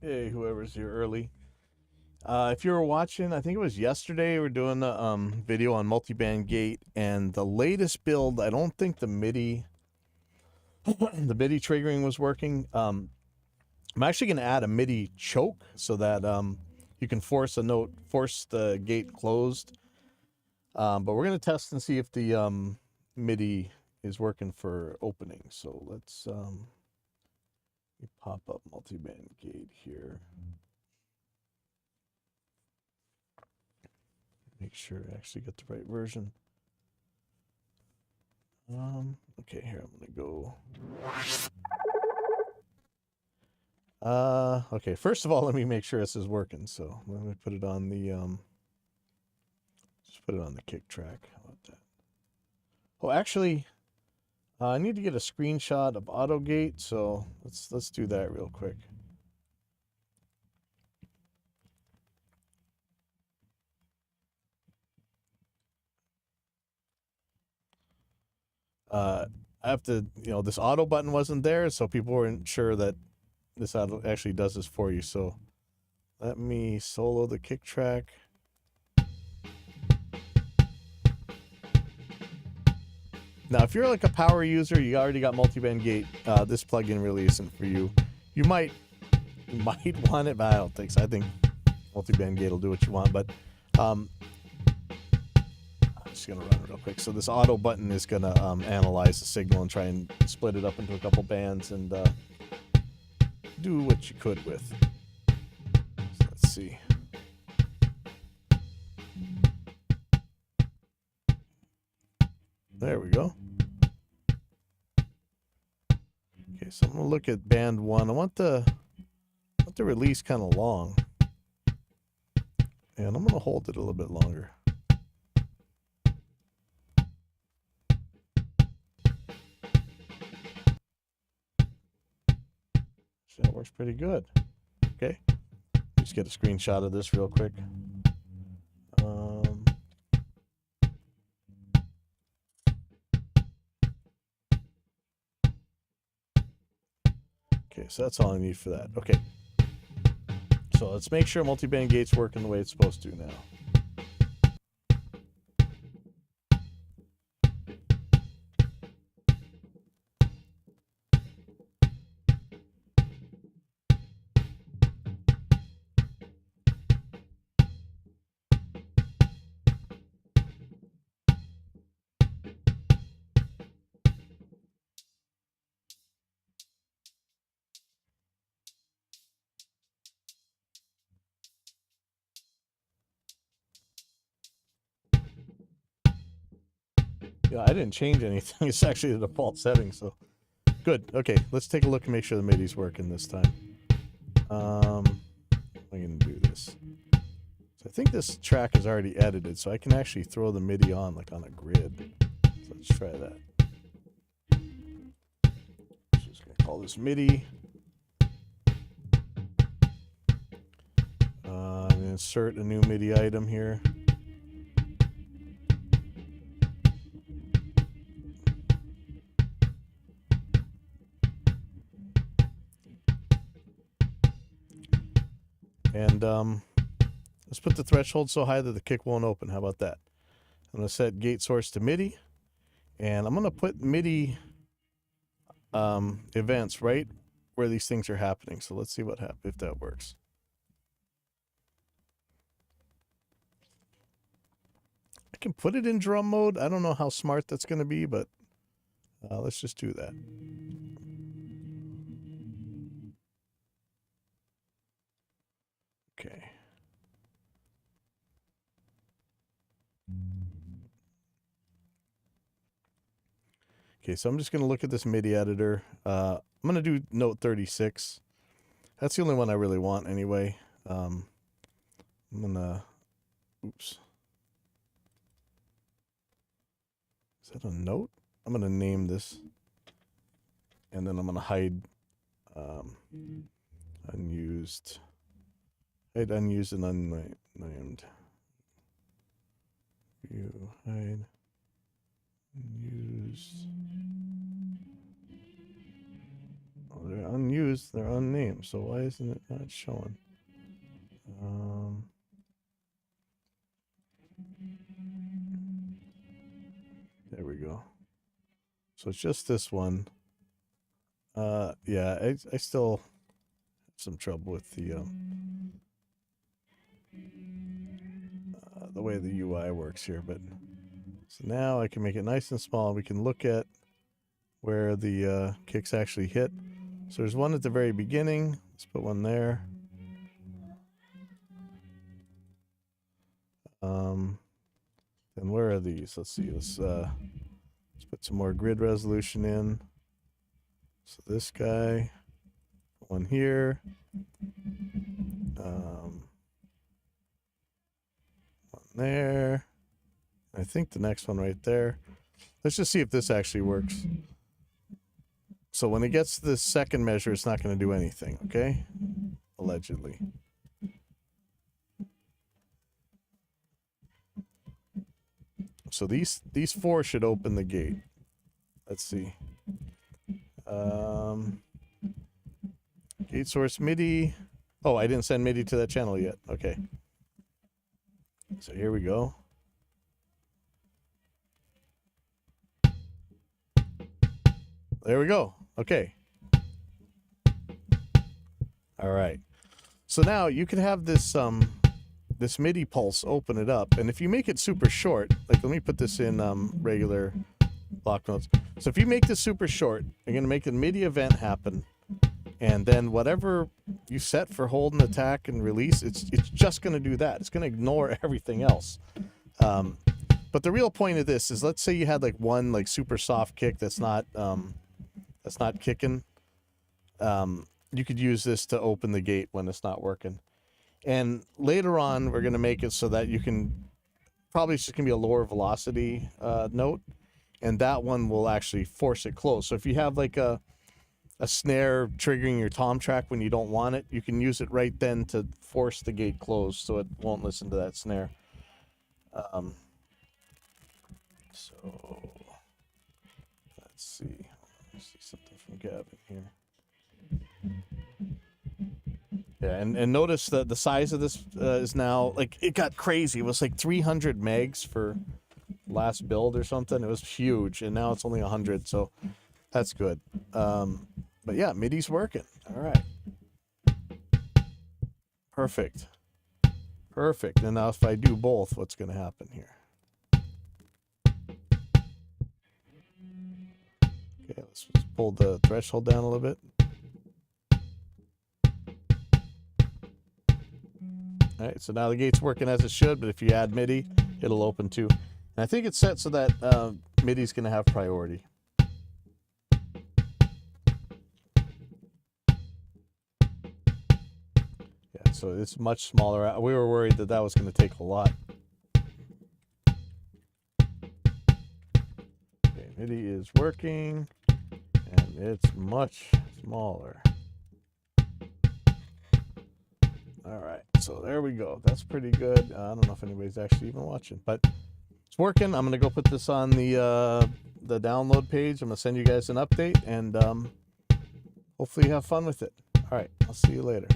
Hey, whoever's here early. If you were watching, I think it was yesterday, we were doing a video on multiband gate, and the latest build, I don't think the MIDI the MIDI triggering was working. I'm actually going to add a MIDI choke so that you can force the gate closed. But we're going to test and see if the MIDI is working for opening. So let's pop up multiband gate here. Make sure I actually get the right version. Okay, here I'm gonna go. Okay, first of all, let me make sure this is working. So let me put it on the just put it on the kick track. How about that? Oh, actually, I need to get a screenshot of AutoGate, so let's do that real quick. I have to, this auto button wasn't there, so people weren't sure that this auto actually does this for you. So let me solo the kick track. Now, if you're like a power user, you already got multiband gate, this plugin really isn't for you. You might want it, but I don't think so. I think multiband gate will do what you want, but I'm just gonna run it real quick. So this auto button is gonna analyze the signal and try and split it up into a couple bands and do what you could with. So let's see. There we go. Okay, so I'm gonna look at band 1. I want the release kind of long, and I'm gonna hold it a little bit longer. So that works pretty good. Okay, just get a screenshot of this real quick. Okay, so that's all I need for that. Okay, so let's make sure multiband gate's working the way it's supposed to now. Yeah, I didn't change anything. It's actually the default setting, so good. Okay, let's take a look and make sure the MIDI's working this time. I'm gonna do this. So I think this track is already edited, so I can actually throw the MIDI on like on a grid. So let's try that. Just gonna call this MIDI. I'm gonna insert a new MIDI item here. And let's put the threshold so high that the kick won't open. How about that? I'm going to set gate source to MIDI. And I'm going to put MIDI events right where these things are happening. So let's see what happens if that works. I can put it in drum mode. I don't know how smart that's going to be, but let's just do that. Okay. Okay, so I'm just going to look at this MIDI editor. I'm going to do note 36. That's the only one I really want anyway. I'm going to, oops. Is that a note? I'm going to name this. And then I'm going to hide unused. Hide unused and unnamed. View, hide, unused. Oh, they're unused. They're unnamed. So why isn't it not showing? There we go. So it's just this one. Yeah, I still have some trouble with the way the UI works here, but so now I can make it nice and small. We can look at where the kicks actually hit. So there's one at the very beginning. Let's put one there. And where are these? Let's see. Let's put some more grid resolution in. So this guy, one here, one there. I think the next one right there. Let's just see if this actually works. So when it gets to the second measure, it's not going to do anything, okay? Allegedly. So these four should open the gate. Let's see. Gate source MIDI. Oh, I didn't send MIDI to that channel yet. Okay. So here we go. There we go. Okay. All right. So now you can have this this MIDI pulse, open it up, and if you make it super short, like let me put this in regular block notes. So if you make this super short, you're gonna make a MIDI event happen, and then whatever you set for hold and attack and release, it's just gonna do that. It's gonna ignore everything else. But the real point of this is, let's say you had like one like super soft kick that's not kicking. You could use this to open the gate when it's not working. And later on, we're going to make it so that you can, probably it's just going to be a lower velocity note, and that one will actually force it closed. So if you have like a snare triggering your tom track when you don't want it, you can use it right then to force the gate closed so it won't listen to that snare. So let's see. Let's see something from Gavin here. Yeah, and notice that the size of this is now, like, it got crazy. It was like 300 megs for last build or something. It was huge, and now it's only 100, so that's good. But yeah, MIDI's working. All right. Perfect. Perfect. And now if I do both, what's going to happen here? Okay, let's just pull the threshold down a little bit. All right, so now the gate's working as it should, but if you add MIDI, it'll open too. And I think it's set so that MIDI's going to have priority. Yeah, so it's much smaller. We were worried that that was going to take a lot. Okay, MIDI is working, and it's much smaller. All right, so there we go. That's pretty good. I don't know if anybody's actually even watching, but it's working. I'm gonna go put this on the download page. I'm gonna send you guys an update, and hopefully you have fun with it. All right, I'll see you later.